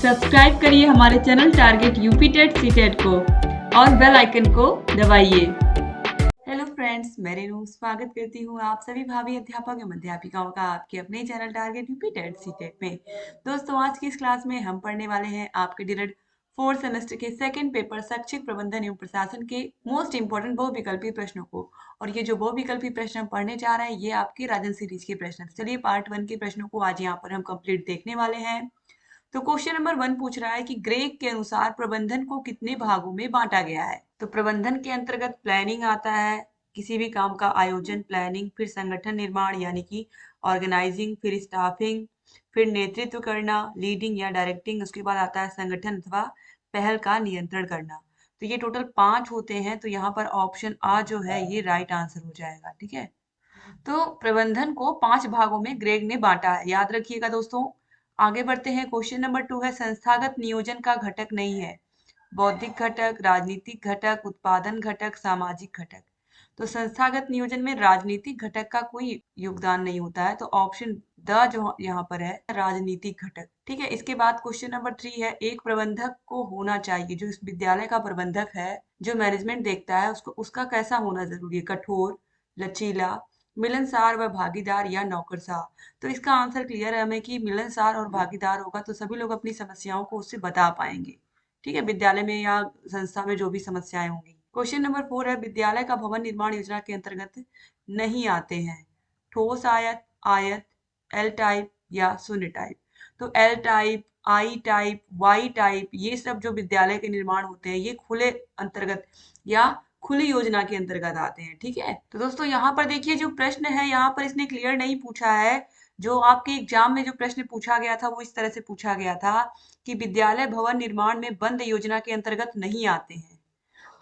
Subscribe करिए हमारे channel target UP TET CTET को और बेल आइकन को दबाइए। हेलो फ्रेंड्स, मैं रेनू स्वागत करती हूँ आप सभी भावी अध्यापक एवं अध्यापिकाओं का आपके अपने channel target UP TET CTET में। दोस्तों, आज की इस क्लास में हम पढ़ने वाले हैं आपके डीएलएड फोर्थ सेमेस्टर के सेकंड पेपर शैक्षिक प्रबंधन एवं प्रशासन के मोस्ट इंपोर्टेंट बहुविकल्पी प्रश्नों को। और ये जो बहुविकल्पी प्रश्न हम पढ़ने जा रहे हैं ये आपके राजन सीरीज के प्रश्न। चलिए पार्ट 1 के प्रश्नों को आज यहाँ पर हम कंप्लीट देखने वाले हैं। तो क्वेश्चन नंबर 1 पूछ रहा है कि ग्रेग के अनुसार प्रबंधन को कितने भागों में बांटा गया है। तो प्रबंधन के अंतर्गत प्लानिंग आता है, किसी भी काम का आयोजन प्लानिंग, फिर संगठन निर्माण यानी कि ऑर्गेनाइजिंग, फिर स्टाफिंग, फिर नेतृत्व करना लीडिंग या डायरेक्टिंग, उसके बाद आता है संगठन अथवा पहल का नियंत्रण करना। तो ये टोटल 5 होते हैं। तो यहाँ पर ऑप्शन आ जो है ये राइट आंसर हो जाएगा। ठीक है, तो प्रबंधन को 5 भागों में ग्रेग ने बांटा है, याद रखिएगा दोस्तों। आगे बढ़ते हैं। क्वेश्चन नंबर 2 है संस्थागत नियोजन का घटक नहीं है बौद्धिक घटक, राजनीतिक घटक, उत्पादन घटक, सामाजिक घटक। तो संस्थागत नियोजन में राजनीतिक घटक का कोई योगदान नहीं होता है। तो ऑप्शन द जो यहाँ पर है राजनीतिक घटक। ठीक है, इसके बाद क्वेश्चन नंबर 3 है एक प्रबंधक को होना चाहिए, जो इस विद्यालय का प्रबंधक है, जो मैनेजमेंट देखता है उसको, उसका कैसा होना जरूरी है, कठोर, लचीला, मिलनसार व भागीदार या नौकरशाह। तो इसका आंसर क्लियर है हमें कि मिलनसार और भागीदार होगा तो सभी लोग अपनी समस्याओं को उससे बता पाएंगे। ठीक है, विद्यालय में या संस्था में जो भी समस्याएं होंगी। क्वेश्चन नंबर 4 है विद्यालय का भवन निर्माण योजना के अंतर्गत नहीं आते हैं ठोस आयत, आयत, एल टाइप या शून्य टाइप। तो L type, I type, Y type ये सब जो विद्यालय के निर्माण होते हैं ये खुले अंतर्गत या खुली योजना के अंतर्गत आते हैं। ठीक है, तो दोस्तों यहाँ पर देखिए जो प्रश्न है यहाँ पर इसने क्लियर नहीं पूछा है। जो आपके एग्जाम में जो प्रश्न पूछा गया था वो इस तरह से पूछा गया था कि विद्यालय भवन निर्माण में बंद योजना के अंतर्गत नहीं आते हैं।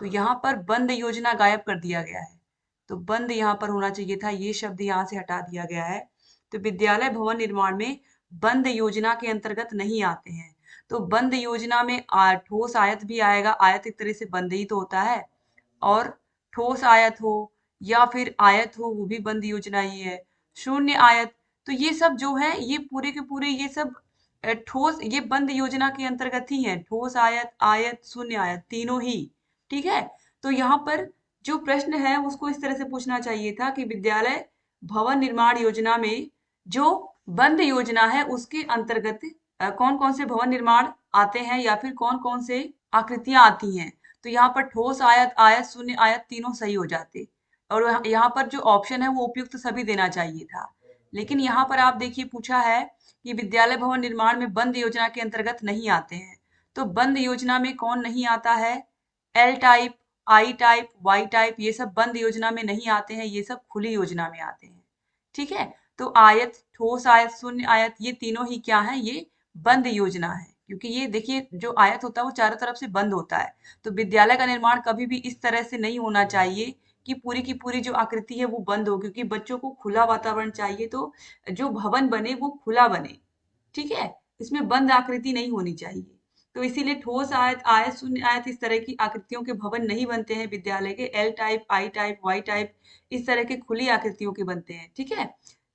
तो यहाँ पर बंद योजना गायब कर दिया गया है। तो बंद यहाँ पर होना चाहिए था, ये शब्द यहाँ से हटा दिया गया है। तो विद्यालय भवन निर्माण में बंद योजना के अंतर्गत नहीं आते हैं। तो बंद योजना में ठोस आयत भी आएगा, आयत एक तरह से बंद ही तो होता है। और ठोस आयत हो या फिर आयत हो वो भी बंद योजना ही है। शून्य आयत, तो ये सब जो है ये पूरे के पूरे ये सब ठोस ये बंद योजना के अंतर्गत ही है। ठोस आयत, आयत, शून्य आयत तीनों ही। ठीक है, तो यहाँ पर जो प्रश्न है उसको इस तरह से पूछना चाहिए था कि विद्यालय भवन निर्माण योजना में जो बंद योजना है उसके अंतर्गत कौन कौन से भवन निर्माण आते हैं या फिर कौन कौन से आकृतियां आती हैं। तो यहाँ पर ठोस आयत, आयत, शून्य आयत तीनों सही हो जाते। और यहाँ पर जो ऑप्शन है वो उपयुक्त सभी देना चाहिए था। लेकिन यहाँ पर आप देखिए पूछा है कि विद्यालय भवन निर्माण में बंद योजना के अंतर्गत नहीं आते हैं। तो बंद योजना में कौन नहीं आता है, L type, I type, Y type ये सब बंद योजना में नहीं आते हैं, ये सब खुली योजना में आते हैं। ठीक है, तो आयत, ठोस आयत, शून्य आयत ये तीनों ही क्या है, ये बंद योजना है। क्योंकि ये देखिए जो आयत होता है वो चारों तरफ से बंद होता है। तो विद्यालय का निर्माण कभी भी इस तरह से नहीं होना चाहिए कि पूरी की पूरी जो आकृति है वो बंद हो, क्योंकि बच्चों को खुला वातावरण चाहिए। तो जो भवन बने वो खुला बने। ठीक है, इसमें बंद आकृति नहीं होनी चाहिए। तो इसीलिए ठोस आयत, आयत, शून्य आयत इस तरह की आकृतियों के भवन नहीं बनते हैं विद्यालय के। L type, I type, Y type इस तरह के खुली आकृतियों के बनते हैं। ठीक है,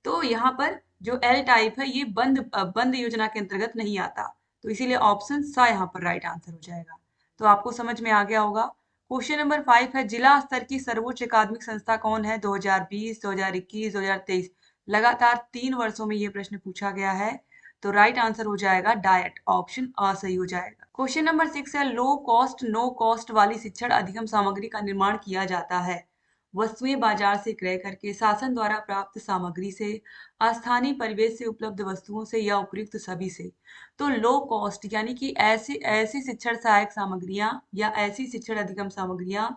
तो यहाँ पर जो एल टाइप है ये बंद योजना के अंतर्गत नहीं आता। तो इसीलिए ऑप्शन सा यहाँ पर राइट आंसर हो जाएगा। तो आपको समझ में आ गया होगा। क्वेश्चन नंबर 5 है जिला स्तर की सर्वोच्च अकादमिक संस्था कौन है 2020, 2021, 2023। लगातार 3 वर्षों में ये प्रश्न पूछा गया है। तो राइट आंसर हो जाएगा डायट, ऑप्शन अ सही हो जाएगा। क्वेश्चन नंबर 6 है लो कॉस्ट नो कॉस्ट वाली शिक्षण अधिगम सामग्री का निर्माण किया जाता है वस्तुएं बाजार से क्रय करके, शासन द्वारा प्राप्त सामग्री से, स्थानीय परिवेश से उपलब्ध वस्तुओं से या उपयुक्त सभी से। तो लो कॉस्ट यानी कि ऐसी ऐसी शिक्षण सहायक सामग्रियां या ऐसी शिक्षण अधिगम सामग्रियां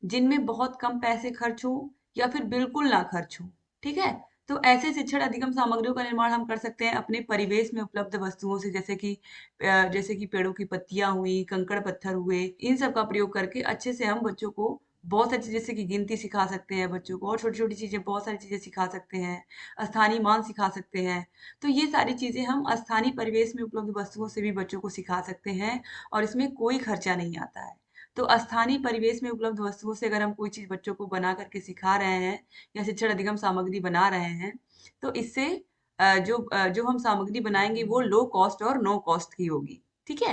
जिनमें बहुत कम पैसे खर्च हो या फिर बिल्कुल ना खर्च हो। ठीक है, तो ऐसे शिक्षण अधिगम सामग्रियों का निर्माण हम कर सकते हैं अपने परिवेश में उपलब्ध वस्तुओं से, जैसे कि पेड़ों की पत्तियां हुई, कंकड़ पत्थर हुए, इन सब का प्रयोग करके अच्छे से हम बच्चों को बहुत सारी चीजें, जैसे कि गिनती सिखा सकते हैं बच्चों को, और छोटी छोटी चीजें बहुत सारी चीजें सिखा सकते हैं, स्थानीय मान सिखा सकते हैं। तो ये सारी चीजें हम स्थानीय परिवेश में उपलब्ध वस्तुओं से भी बच्चों को सिखा सकते हैं और इसमें कोई खर्चा नहीं आता है। तो स्थानीय परिवेश में उपलब्ध वस्तुओं से अगर हम कोई चीज बच्चों को बना करके सिखा रहे हैं या शिक्षण अधिगम सामग्री बना रहे हैं तो इससे जो हम सामग्री बनाएंगे वो लो कॉस्ट और नो कॉस्ट की होगी। ठीक है।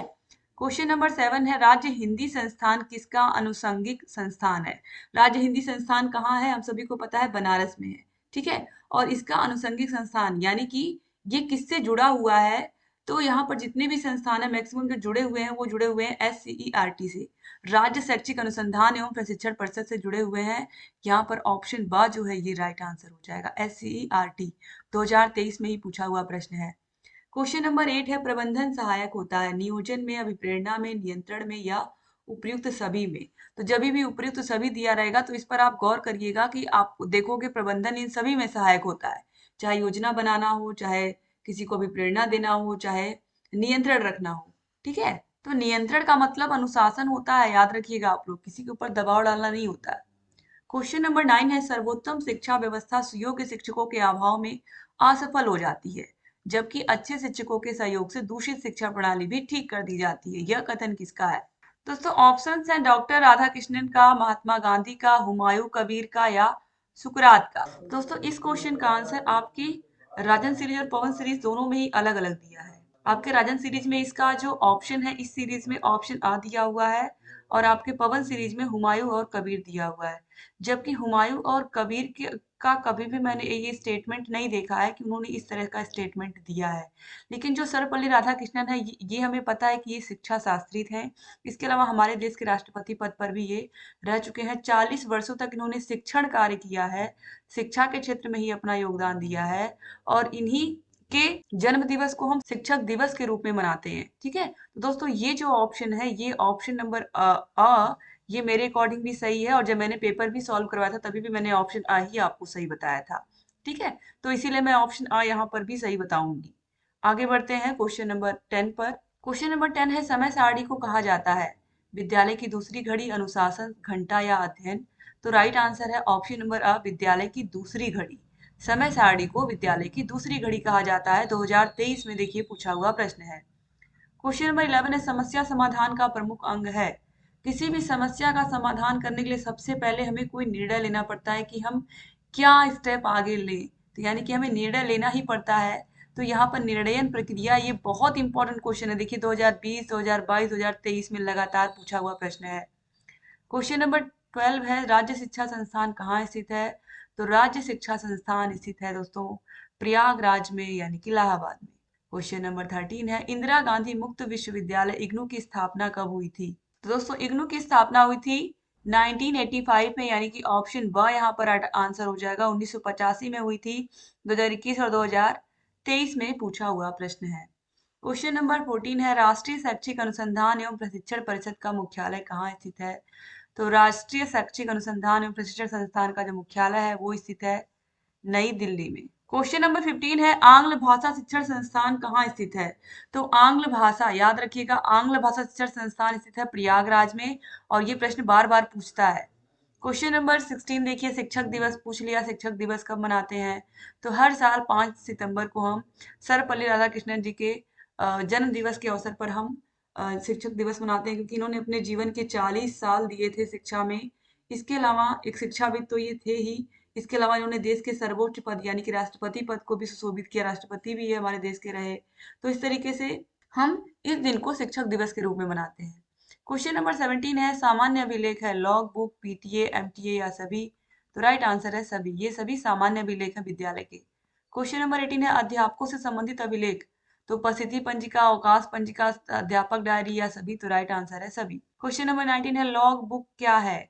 क्वेश्चन नंबर 7 है, राज्य हिंदी संस्थान किसका अनुषंगिक संस्थान है? राज्य हिंदी संस्थान कहाँ है? हम सभी को पता है बनारस में है। ठीक है। और इसका अनुषंगिक संस्थान यानी कि ये किससे जुड़ा हुआ है? तो यहाँ पर जितने भी संस्थान है मैक्सिमम जो जुड़े हुए हैं वो जुड़े हुए हैं SCERT से, राज्य शैक्षिक अनुसंधान एवं प्रशिक्षण परिषद से जुड़े हुए हैं। यहाँ पर ऑप्शन ब जो है ये राइट आंसर हो जाएगा। SCERT 2023 में ही पूछा हुआ प्रश्न है। क्वेश्चन नंबर 8 है, प्रबंधन सहायक होता है नियोजन में, अभिप्रेरणा में, नियंत्रण में या उपयुक्त सभी में? तो जब भी उपयुक्त सभी दिया रहेगा तो इस पर आप गौर करिएगा कि आप देखोगे प्रबंधन इन सभी में सहायक होता है, चाहे योजना बनाना हो, चाहे किसी को भी प्रेरणा देना हो, चाहे नियंत्रण रखना हो। ठीक है। तो नियंत्रण का मतलब अनुशासन होता है, याद रखिएगा आप लोग, किसी के ऊपर दबाव डालना नहीं होता है। क्वेश्चन नंबर 9 है, सर्वोत्तम शिक्षा व्यवस्था सुयोग्य शिक्षकों के अभाव में असफल हो जाती है, जबकि अच्छे शिक्षकों के सहयोग से दूषित शिक्षा प्रणाली भी ठीक कर दी जाती है। यह कथन किसका है? दोस्तों ऑप्शंस हैं डॉक्टर राधाकृष्णन का, महात्मा गांधी का, हुमायूं कबीर का या सुकरात का। दोस्तों इस क्वेश्चन का आंसर आपकी राजन सीरीज और पवन सीरीज दोनों में ही अलग अलग दिया है। आपके राजन सीरीज में इसका जो ऑप्शन है, इस सीरीज में ऑप्शन आ दिया हुआ है, और आपके पवन सीरीज में हुमायूं और कबीर दिया हुआ है। जबकि हुमायूं और कबीर का कभी भी मैंने ये स्टेटमेंट नहीं देखा है कि उन्होंने इस तरह का स्टेटमेंट दिया है। लेकिन जो सर्वपल्ली राधाकृष्णन है ये हमें पता है कि ये शिक्षा शास्त्री थे। इसके अलावा हमारे देश के राष्ट्रपति पद पर भी ये रह चुके हैं। 40 वर्षों तक इन्होंने शिक्षण कार्य किया है, शिक्षा के क्षेत्र में ही अपना योगदान दिया है, और इन्हीं के जन्म दिवस को हम शिक्षक दिवस के रूप में मनाते हैं। ठीक है। तो दोस्तों ये जो ऑप्शन है, ये ऑप्शन नंबर ये मेरे अकॉर्डिंग भी सही है, और जब मैंने पेपर भी सॉल्व करवाया था तभी भी मैंने ऑप्शन आ ही आपको सही बताया था। ठीक है। तो इसीलिए मैं ऑप्शन आ यहाँ पर भी सही बताऊंगी। आगे बढ़ते हैं क्वेश्चन नंबर 10 पर। क्वेश्चन नंबर 10 है, समय सारणी को कहा जाता है विद्यालय की दूसरी घड़ी, अनुशासन, घंटा या अध्ययन? तो राइट आंसर है ऑप्शन नंबर अ, विद्यालय की दूसरी घड़ी। समय सारणी को विद्यालय की दूसरी घड़ी कहा जाता है। 2023 में देखिए पूछा हुआ प्रश्न है। क्वेश्चन नंबर 11 है, समस्या समाधान का प्रमुख अंग है। किसी भी समस्या का समाधान करने के लिए सबसे पहले हमें कोई निर्णय लेना पड़ता है कि हम क्या स्टेप आगे लें। तो यानी कि हमें निर्णय लेना ही पड़ता है। तो यहाँ पर निर्णयन प्रक्रिया, ये बहुत इंपॉर्टेंट क्वेश्चन है। देखिए 2020, 2022, 2023 में लगातार पूछा हुआ प्रश्न है। क्वेश्चन नंबर 12 है, राज्य शिक्षा संस्थान कहाँ स्थित है? तो राज्य शिक्षा संस्थान स्थित है दोस्तों प्रयागराज में, यानी कि इलाहाबाद में। क्वेश्चन नंबर 13 है, इंदिरा गांधी मुक्त विश्वविद्यालय इग्नू की स्थापना कब हुई थी? तो दोस्तों इग्नू की स्थापना हुई थी 1985 में, यानी कि ऑप्शन ब यहाँ पर आंसर हो जाएगा। 1985 में हुई थी। 2021 और 2023 में पूछा हुआ प्रश्न है। क्वेश्चन नंबर 14 है, राष्ट्रीय शैक्षिक अनुसंधान एवं प्रशिक्षण परिषद का मुख्यालय कहाँ स्थित है? तो राष्ट्रीय शैक्षिक अनुसंधान एवं प्रशिक्षण संस्थान का जो मुख्यालय है वो स्थित है नई दिल्ली में। क्वेश्चन नंबर 15 है, आंग्ल भाषा शिक्षण संस्थान कहाँ स्थित है? तो आंग्ल भाषा, याद रखिएगा, आंग्ल भाषा शिक्षण संस्थान स्थित है प्रयागराज में, और ये प्रश्न बार बार पूछता है। क्वेश्चन नंबर 16 देखिए, शिक्षक दिवस पूछ लिया। शिक्षक दिवस कब मनाते हैं? तो हर साल 5 सितंबर को हम सर्वपल्ली राधाकृष्णन जी के जन्म दिवस के अवसर पर हम शिक्षक दिवस मनाते हैं, क्योंकि इन्होंने अपने जीवन के 40 साल दिए थे शिक्षा में। इसके अलावा एक शिक्षाविद तो ये थे ही, इसके अलावा इन्होंने देश के सर्वोच्च पद यानी कि राष्ट्रपति पद को भी सुशोभित किया, राष्ट्रपति भी है हमारे देश के रहे। तो इस तरीके से हम इस दिन को शिक्षक दिवस के रूप में मनाते हैं। क्वेश्चन नंबर 17 है, सामान्य अभिलेख है लॉग बुक, पीटीए, एमटीए या सभी? तो राइट आंसर है सभी। ये सभी सामान्य अभिलेख है विद्यालय के। क्वेश्चन नंबर 18 है, अध्यापकों से संबंधित अभिलेख? तो उपस्थिति पंजिका, अवकाश पंजिका, अध्यापक डायरी या सभी? तो राइट आंसर है सभी। क्वेश्चन नंबर 19 है, लॉग बुक क्या है?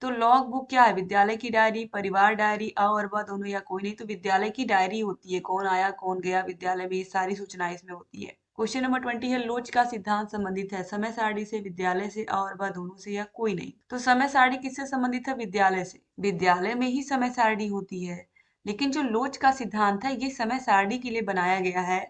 तो लॉग बुक क्या है? विद्यालय की डायरी, परिवार डायरी, अ और ब दोनों या कोई नहीं? तो विद्यालय की डायरी होती है, कौन आया कौन गया विद्यालय में, ये सारी सूचनाएं इसमें होती है। क्वेश्चन नंबर 20 है, लोच का सिद्धांत संबंधित है समय सारणी से, विद्यालय से, अ और ब दोनों से या कोई नहीं? तो समय सारणी किससे संबंधित है? विद्यालय से। विद्यालय में ही समय सारणी होती है। लेकिन जो लोच का सिद्धांत है ये समय सारणी के लिए बनाया गया है,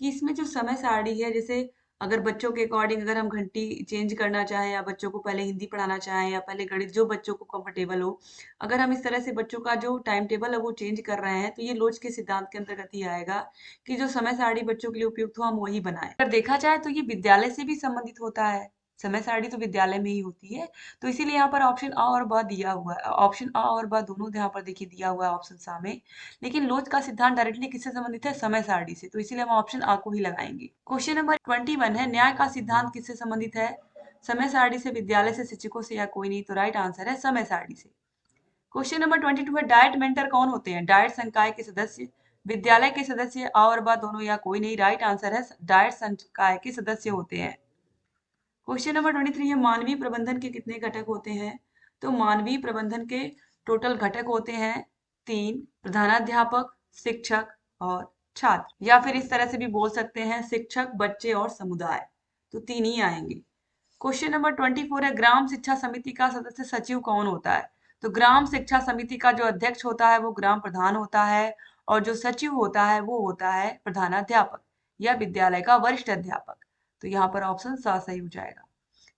कि इसमें जो समय सारणी है, जैसे अगर बच्चों के अकॉर्डिंग अगर हम घंटी चेंज करना चाहें, या बच्चों को पहले हिंदी पढ़ाना चाहें या पहले गणित, जो बच्चों को कंफर्टेबल हो, अगर हम इस तरह से बच्चों का जो टाइम टेबल है वो चेंज कर रहे हैं, तो ये लोच के सिद्धांत के अंतर्गत ही आएगा कि जो समय सारणी बच्चों के लिए उपयुक्त हो हम वही बनाएं। अगर देखा जाए तो ये विद्यालय से भी संबंधित होता है। समय सारणी तो विद्यालय में ही होती है। तो इसीलिए यहाँ पर ऑप्शन अ और ब दिया हुआ है। ऑप्शन अ और ब दोनों यहाँ पर देखिए दिया हुआ है ऑप्शन सा में। लेकिन लोच का सिद्धांत डायरेक्टली किससे संबंधित है? समय सारणी से। तो इसीलिए हम ऑप्शन अ को ही लगाएंगे। क्वेश्चन नंबर 21 है, न्याय का सिद्धांत किससे संबंधित है? समय सारणी से, विद्यालय से, शिक्षकों से या कोई नहीं। तो राइट आंसर है समय सारणी से। क्वेश्चन नंबर 22 है, डायट मेंटर कौन होते हैं? डायट संकाय के सदस्य, विद्यालय के सदस्य, अ और ब दोनों या कोई नहीं। राइट आंसर है डायट संकाय के सदस्य होते हैं। क्वेश्चन नंबर 23 है, मानवीय प्रबंधन के कितने घटक होते हैं? तो मानवीय प्रबंधन के टोटल घटक होते हैं 3, प्रधानाध्यापक, शिक्षक और छात्र, या फिर इस तरह से भी बोल सकते हैं शिक्षक, बच्चे और समुदाय। तो 3 ही आएंगे। क्वेश्चन नंबर 24 है, ग्राम शिक्षा समिति का सदस्य सचिव कौन होता है? तो ग्राम शिक्षा समिति का जो अध्यक्ष होता है वो ग्राम प्रधान होता है, और जो सचिव होता है वो होता है प्रधानाध्यापक या विद्यालय का वरिष्ठ अध्यापक। तो यहाँ पर ऑप्शन सा सही हो जाएगा।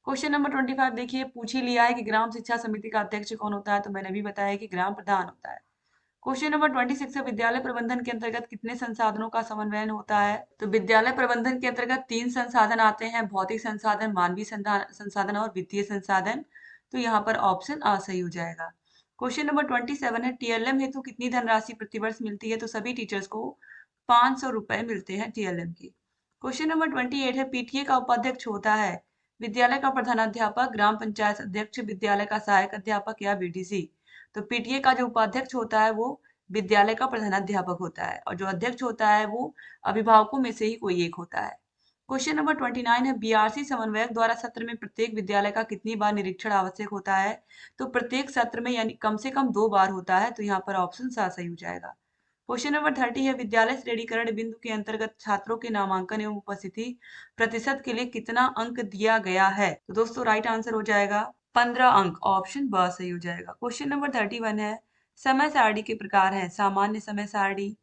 क्वेश्चन नंबर 25 देखिए, पूछ ही लिया है कि ग्राम शिक्षा समिति का अध्यक्ष कौन होता है, तो मैंने भी बताया कि ग्राम प्रधान होता है। क्वेश्चन नंबर 26 है, विद्यालय प्रबंधन के अंतर्गत कितने संसाधनों का समन्वयन होता है? तो विद्यालय प्रबंधन के अंतर्गत 3 संसाधन आते हैं, भौतिक संसाधन, मानवीय संसाधन और वित्तीय संसाधन। तो यहाँ पर ऑप्शन आ सही हो जाएगा। क्वेश्चन नंबर 27 है, टीएलएम हेतु कितनी धनराशि प्रतिवर्ष मिलती है? तो सभी टीचर्स को 500 रुपए मिलते हैं टीएलएम की। क्वेश्चन नंबर 28 है, पीटीए का उपाध्यक्ष होता है विद्यालय का प्रधानाध्यापक, ग्राम पंचायत अध्यक्ष, विद्यालय का सहायक अध्यापक या बीडीसी। तो पीटीए का जो उपाध्यक्ष होता है वो विद्यालय का प्रधानाध्यापक होता है, और जो अध्यक्ष होता है वो अभिभावकों में से ही कोई एक होता है। क्वेश्चन नंबर 29 है, बीआरसी समन्वयक द्वारा सत्र में प्रत्येक विद्यालय का कितनी बार निरीक्षण आवश्यक होता है? तो प्रत्येक सत्र में यानी कम से कम 2 बार होता है। तो यहाँ पर ऑप्शन सा सही हो जाएगा। क्वेश्चन नंबर 30 है, विद्यालय श्रेणीकरण बिंदु के अंतर्गत छात्रों के नामांकन एवं उपस्थिति प्रतिशत के लिए कितना अंक दिया गया है? तो दोस्तों राइट आंसर हो जाएगा 15 अंक। ऑप्शन ब सही हो जाएगा। क्वेश्चन नंबर 31 है, समय सारणी के प्रकार है सामान्य समय सारणी,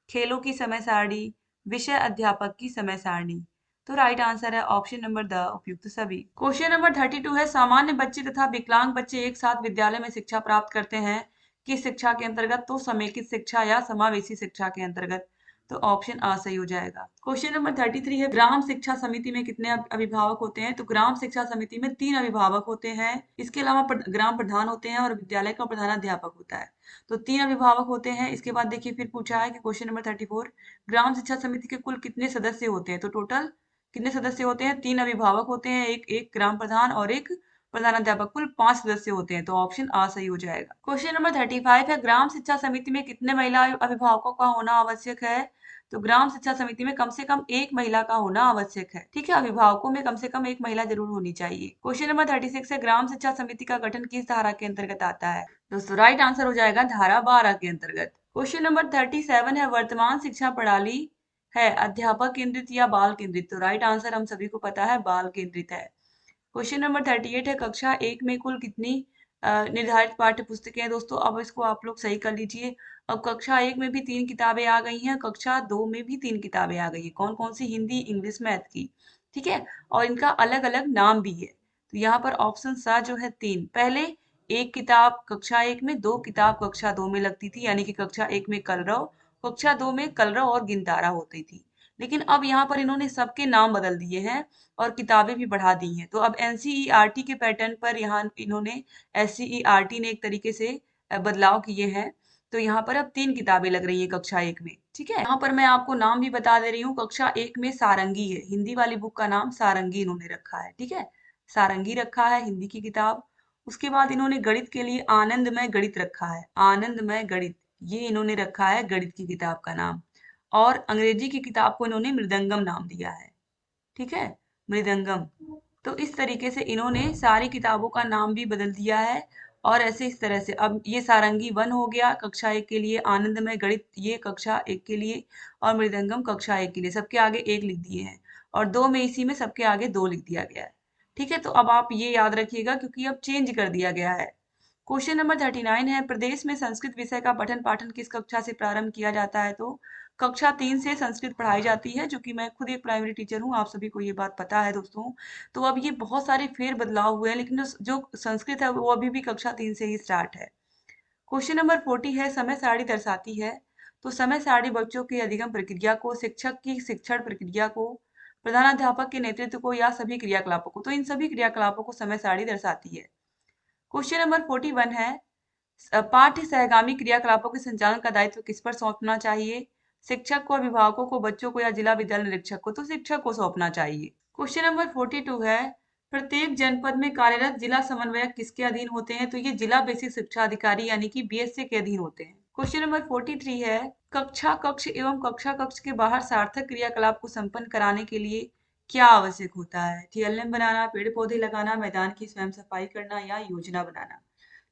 खेलों की समय सारणी, विषय अध्यापक की समय सारणी। तो राइट आंसर है ऑप्शन नंबर द उपयुक्त सभी। क्वेश्चन नंबर 32 है, सामान्य बच्चे तथा विकलांग बच्चे एक साथ विद्यालय में शिक्षा प्राप्त करते हैं किस शिक्षा के अंतर्गत? तो समेकित शिक्षा या समावेशी शिक्षा के अंतर्गत। तो ऑप्शन आ सही हो जाएगा। क्वेश्चन नंबर 33 है, ग्राम शिक्षा समिति में कितने अभिभावक होते हैं? तो ग्राम शिक्षा समिति में 3 अभिभावक होते हैं। इसके अलावा ग्राम प्रधान होते हैं और विद्यालय का प्रधानाध्यापक होता है। तो 3 अभिभावक होते हैं। इसके बाद देखिए फिर पूछा है कि क्वेश्चन नंबर 34, ग्राम शिक्षा समिति के कुल कितने सदस्य होते हैं? तो टोटल कितने सदस्य होते हैं? 3 अभिभावक होते हैं, एक ग्राम प्रधान और एक प्रधानाध्यापक, कुल 5 सदस्य होते हैं। तो ऑप्शन आ सही हो जाएगा। क्वेश्चन नंबर 35 है, ग्राम शिक्षा समिति में कितने महिला अभिभावकों का होना आवश्यक है? तो ग्राम शिक्षा समिति में कम से कम एक महिला का होना आवश्यक है। ठीक है, अभिभावकों में कम से कम एक महिला जरूर होनी चाहिए। क्वेश्चन नंबर 36 है, ग्राम शिक्षा समिति का गठन किस धारा के अंतर्गत आता है? दोस्तों राइट आंसर हो जाएगा धारा 12 के अंतर्गत। क्वेश्चन नंबर 37 है, वर्तमान शिक्षा प्रणाली है अध्यापक केंद्रित या बाल केंद्रित? तो राइट आंसर हम सभी को पता है बाल केंद्रित है। क्वेश्चन नंबर 38 है, कक्षा 1 में कुल कितनी निर्धारित पाठ्य पुस्तकें हैं? दोस्तों अब इसको आप लोग सही कर लीजिए। अब कक्षा 1 में भी 3 किताबें आ गई हैं, कक्षा 2 में भी 3 किताबें आ गई हैं। कौन कौन सी? हिंदी, इंग्लिश, मैथ की। ठीक है, और इनका अलग अलग नाम भी है। तो यहाँ पर ऑप्शन सा जो है 3, पहले एक किताब कक्षा 1 में, 2 किताब कक्षा 2 में लगती थी, यानी कि कक्षा 1 में कलरव, कक्षा 2 में कलरव और गिनतारा होती थी। लेकिन अब यहाँ पर इन्होंने सबके नाम बदल दिए हैं और किताबें भी बढ़ा दी हैं। तो अब एनसीईआरटी के पैटर्न पर यहाँ इन्होंने, एससीईआरटी ने एक तरीके से बदलाव किए हैं। तो यहाँ पर अब 3 किताबें लग रही हैं कक्षा 1 में। ठीक है, यहाँ पर मैं आपको नाम भी बता दे रही हूँ। कक्षा 1 में सारंगी है, हिंदी वाली बुक का नाम सारंगी इन्होंने रखा है। ठीक है, सारंगी रखा है हिंदी की किताब। उसके बाद इन्होंने गणित के लिए आनंदमय गणित रखा है, आनंदमय गणित, ये इन्होंने रखा है गणित की किताब का नाम। और अंग्रेजी की किताब को इन्होंने मृदंगम नाम दिया है। ठीक है, मृदंगम। तो इस तरीके से इन्होंने सारी किताबों का नाम भी बदल दिया है। और ऐसे इस तरह से अब ये सारंगी 1 हो गया कक्षा 1 के लिए, आनंदमय गणित ये कक्षा 1 के लिए, और मृदंगम कक्षा 1 के लिए। सबके आगे 1 लिख दिए हैं, और 2 में इसी में सबके आगे 2 लिख दिया गया है। ठीक है, तो अब आप ये याद रखिएगा क्योंकि अब चेंज कर दिया गया है। क्वेश्चन नंबर 39 है, प्रदेश में संस्कृत विषय का पठन पाठन किस कक्षा से प्रारंभ किया जाता है? तो कक्षा 3 से संस्कृत पढ़ाई जाती है, जो कि मैं खुद एक प्राइमरी टीचर हूँ, आप सभी को ये बात पता है दोस्तों। तो अब ये बहुत सारे फेर बदलाव हुए हैं, लेकिन जो संस्कृत है वो अभी भी कक्षा 3 से ही स्टार्ट है। क्वेश्चन नंबर 40 है, समय सारणी दर्शाती है। तो समय सारणी बच्चों की अधिगम प्रक्रिया को, शिक्षक की शिक्षण प्रक्रिया को, प्रधानाध्यापक के नेतृत्व को या सभी क्रियाकलापों को। तो इन सभी क्रियाकलापों को समय सारणी दर्शाती है। क्वेश्चन नंबर 41 है, पाठ्य सहगामी क्रियाकलापों के संचालन का दायित्व किस पर सौंपना चाहिए? शिक्षक को, अभिभावकों को, बच्चों को या जिला विद्यालय निरीक्षक को? तो शिक्षक को सौंपना चाहिए। क्वेश्चन नंबर 42 है, प्रत्येक जनपद में कार्यरत जिला समन्वयक किसके अधीन होते हैं? तो ये जिला बेसिक शिक्षा अधिकारी यानी कि बीएससी के अधीन होते हैं। क्वेश्चन नंबर 43 है, कक्षा कक्ष एवं कक्षा कक्ष के बाहर सार्थक क्रियाकलाप को संपन्न कराने के लिए क्या आवश्यक होता है? TLM बनाना, पेड़ पौधे लगाना, मैदान की स्वयं सफाई करना या योजना बनाना?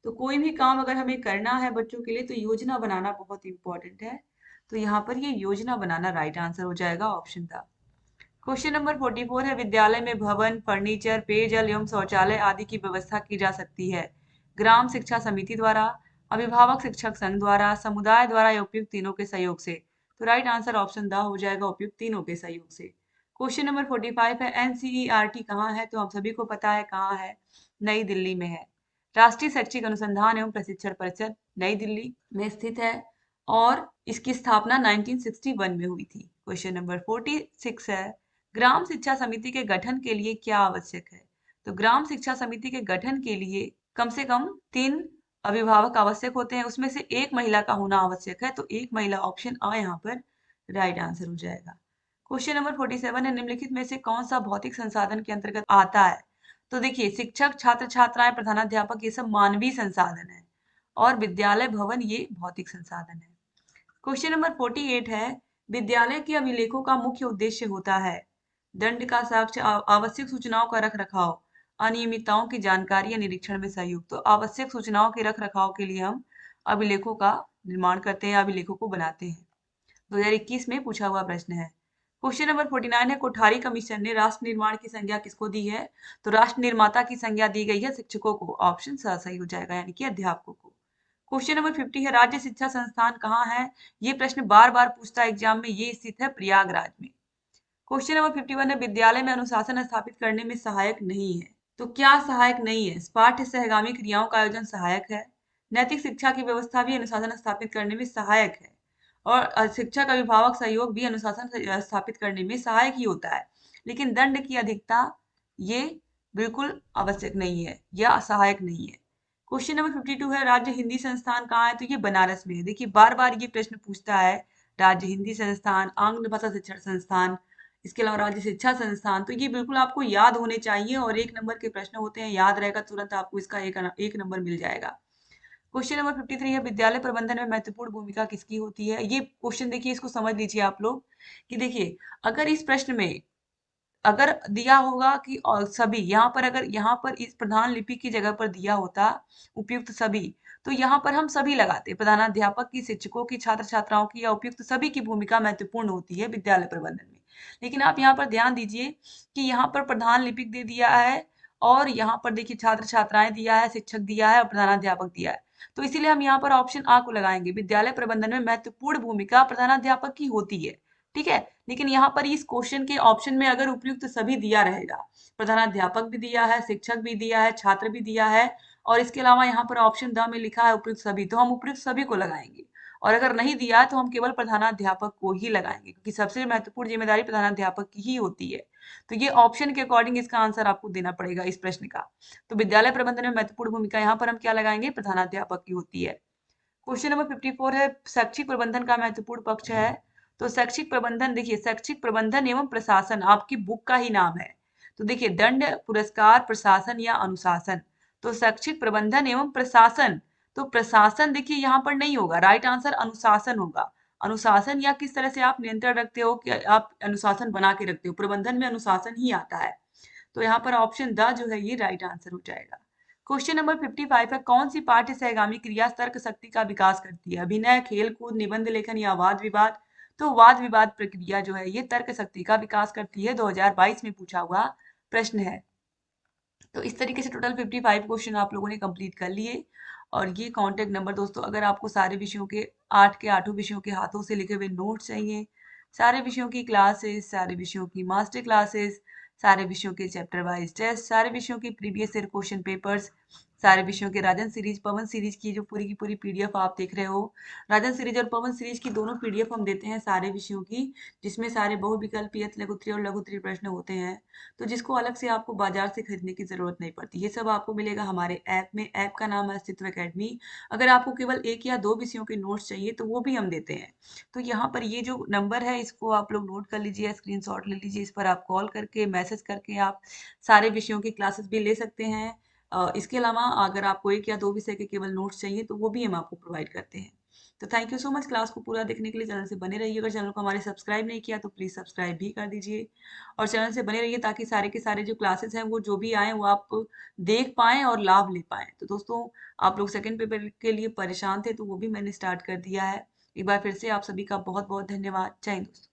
तो कोई भी काम अगर हमें करना है बच्चों के लिए तो योजना बनाना बहुत इंपॉर्टेंट है। तो यहाँ पर ये योजना बनाना राइट आंसर हो जाएगा, ऑप्शन था। क्वेश्चन नंबर 44 है, विद्यालय में भवन, फर्नीचर, पेयजल एवं शौचालय आदि की व्यवस्था की जा सकती है ग्राम शिक्षा समिति द्वारा, अभिभावक शिक्षक संघ द्वारा, समुदाय द्वारा या उपयुक्त तीनों के सहयोग से? तो राइट आंसर ऑप्शन द हो जाएगा, उपयुक्त तीनों के सहयोग से। क्वेश्चन नंबर 45 है, NCERT कहाँ है? तो हम सभी को पता है कहाँ है, नई दिल्ली में है। राष्ट्रीय शैक्षिक अनुसंधान एवं प्रशिक्षण परिषद नई दिल्ली में स्थित है और इसकी स्थापना 1961 में हुई थी। क्वेश्चन नंबर 46 है, ग्राम शिक्षा समिति के गठन के लिए क्या आवश्यक है? तो ग्राम शिक्षा समिति के गठन के लिए कम से कम 3 अभिभावक आवश्यक होते हैं, उसमें से एक महिला का होना आवश्यक है। तो एक महिला, ऑप्शन आ यहाँ पर राइट आंसर हो जाएगा। क्वेश्चन नंबर 47 है, निम्नलिखित में से कौन सा भौतिक संसाधन के अंतर्गत आता है? तो देखिए, शिक्षक, छात्र छात्राएं, प्रधानाध्यापक, ये सब मानवीय संसाधन है और विद्यालय भवन ये भौतिक संसाधन है। क्वेश्चन नंबर 48 है, विद्यालय के अभिलेखों का मुख्य उद्देश्य होता है दंड का साक्ष्य, आवश्यक सूचनाओं का रख रखाव, अनियमितताओं की जानकारी या निरीक्षण में सहयोग। तो आवश्यक सूचनाओं के रख रखाव के लिए हम अभिलेखों का निर्माण करते हैं, अभिलेखों को बनाते हैं। 2021 में पूछा हुआ प्रश्न है। क्वेश्चन नंबर 49 है, कोठारी कमीशन ने राष्ट्र निर्माण की संज्ञा किसको दी है? तो राष्ट्र निर्माता की संज्ञा दी गई है शिक्षकों को, ऑप्शन सही हो जाएगा यानी कि अध्यापकों को। क्वेश्चन नंबर 50 है, राज्य शिक्षा संस्थान कहाँ है? ये प्रश्न बार बार पूछता है एग्जाम में, ये स्थित है प्रयागराज में। क्वेश्चन नंबर 51 है, विद्यालय में अनुशासन स्थापित करने में सहायक नहीं है। तो क्या सहायक नहीं है? पाठ्य सहगामी क्रियाओं का आयोजन सहायक है, नैतिक शिक्षा की व्यवस्था भी अनुशासन स्थापित करने में सहायक है और शिक्षक अभिभावक सहयोग भी अनुशासन स्थापित करने में सहायक ही होता है। लेकिन दंड की अधिकता ये बिल्कुल आवश्यक नहीं है या सहायक नहीं है। क्वेश्चन नंबर 52 है, राज्य हिंदी संस्थान कहाँ है? तो ये बनारस में है। देखिए, बार बार ये प्रश्न पूछता है, राज्य हिंदी संस्थान, आंग्ल भाषा शिक्षण संस्थान, इसके अलावा राज्य शिक्षा संस्थान। तो ये बिल्कुल आपको याद होने चाहिए और 1 नंबर के प्रश्न होते हैं, याद रहेगा तुरंत आपको इसका एक नंबर मिल जाएगा। क्वेश्चन नंबर 53 है, विद्यालय प्रबंधन में महत्वपूर्ण भूमिका किसकी होती है? ये क्वेश्चन देखिए, इसको समझ लीजिए आप लोग कि देखिए, अगर इस प्रश्न में अगर दिया होगा कि और सभी, यहाँ पर अगर यहाँ पर इस प्रधान लिपि की जगह पर दिया होता उपयुक्त सभी, तो यहाँ पर हम सभी लगाते, प्रधानाध्यापक की, शिक्षकों की, छात्र छात्राओं की या उपयुक्त सभी की भूमिका महत्वपूर्ण होती है विद्यालय प्रबंधन में। लेकिन आप यहाँ पर ध्यान दीजिए कि यहाँ पर प्रधान लिपिक दे दिया है और यहाँ पर देखिए छात्र छात्राएं दिया है, शिक्षक दिया है और प्रधानाध्यापक दिया है। तो इसीलिए हम यहाँ पर ऑप्शन आ को लगाएंगे, विद्यालय प्रबंधन में महत्वपूर्ण भूमिका प्रधानाध्यापक की होती है। ठीक है, लेकिन यहाँ पर इस क्वेश्चन के ऑप्शन में अगर उपयुक्त सभी दिया रहेगा, प्रधानाध्यापक भी दिया है, शिक्षक भी दिया है, छात्र भी दिया है और इसके अलावा यहाँ पर ऑप्शन द में लिखा है उपयुक्त सभी, तो हम उपयुक्त सभी को लगाएंगे। और अगर नहीं दिया है तो हम केवल प्रधानाध्यापक को ही लगाएंगे, क्योंकि सबसे महत्वपूर्ण जिम्मेदारी प्रधानाध्यापक की ही होती है। तो ये ऑप्शन के अकॉर्डिंग इसका आंसर आपको देना पड़ेगा इस प्रश्न का। तो विद्यालय प्रबंधन में महत्वपूर्ण भूमिका यहाँ पर हम क्या लगाएंगे? प्रधानाध्यापक की होती है। क्वेश्चन नंबर 54 है, शैक्षिक प्रबंधन का महत्वपूर्ण पक्ष है। तो शैक्षिक प्रबंधन, देखिए शैक्षिक प्रबंधन एवं प्रशासन आपकी बुक का ही नाम है। तो देखिए, दंड, पुरस्कार, प्रशासन या अनुशासन। तो शैक्षिक प्रबंधन एवं प्रशासन, तो प्रशासन देखिए यहाँ पर नहीं होगा, राइट आंसर अनुशासन होगा। अनुशासन या किस तरह से आप नियंत्रण रखते हो, कि आप अनुशासन बना के रखते हो, प्रबंधन में अनुशासन ही आता है। तो यहाँ पर ऑप्शन द जो है ये राइट आंसर हो जाएगा। क्वेश्चन नंबर 55 है, कौन सी पाठ्य सहगामी क्रिया तर्क शक्ति का विकास करती है? अभिनय, खेल कूद, निबंध लेखन या वाद विवाद? तो वाद विवाद प्रक्रिया जो है ये तर्क शक्ति का विकास करती है, 2022 में पूछा हुआ प्रश्न है। तो इस तरीके से टोटल 55 क्वेश्चन आप लोगों ने कंप्लीट कर लिए। और ये कांटेक्ट नंबर दोस्तों, अगर आपको सारे विषयों के 8 के 8 विषयों के हाथों से लिखे हुए नोट्स चाहिए, सारे विषयों की क्लासेस, सारे विषयों की मास्टर क्लासेस, सारे विषयों के चैप्टर वाइज टेस्ट, सारे विषयों के प्रीवियस ईयर क्वेश्चन पेपर्स, सारे विषयों के राजन सीरीज, पवन सीरीज की जो पूरी की पूरी पीडीएफ आप देख रहे हो। राजन सीरीज और पवन सीरीज की दोनों पीडीएफ हम देते हैं सारे विषयों की, जिसमें सारे बहुविकल्पीय, लघुत्तरीय और लघुत्तरीय प्रश्न होते हैं। तो जिसको अलग से आपको बाजार से खरीदने की जरूरत नहीं पड़ती। ये सब आपको मिलेगा हमारे ऐप में। ऐप का नाम है अस्तित्व एकेडमी। अगर आपको केवल 1 या 2 विषयों के नोट्स चाहिए तो वो भी हम देते हैं। तो यहाँ पर ये जो नंबर है इसको आप लोग नोट कर लीजिए, स्क्रीनशॉट ले लीजिए। इस पर आप कॉल करके, मैसेज करके आप सारे विषयों की क्लासेस भी ले सकते हैं। इसके अलावा अगर आपको 1 या 2 विषय के केवल नोट्स चाहिए तो वो भी हम आपको प्रोवाइड करते हैं। तो thank you so much class को पूरा देखने के लिए। चैनल से बने रहिए। अगर चैनल को हमारे सब्सक्राइब नहीं किया तो प्लीज़ सब्सक्राइब भी कर दीजिए और चैनल से बने रहिए ताकि सारे के सारे जो क्लासेस हैं वो जो भी आएँ वो आप देख पाएँ और लाभ ले पाएँ। तो दोस्तों, आप लोग सेकंड पेपर के लिए परेशान थे तो वो भी मैंने स्टार्ट कर दिया है। एक बार फिर से आप सभी का बहुत-बहुत धन्यवाद। जय हिंद दोस्तों।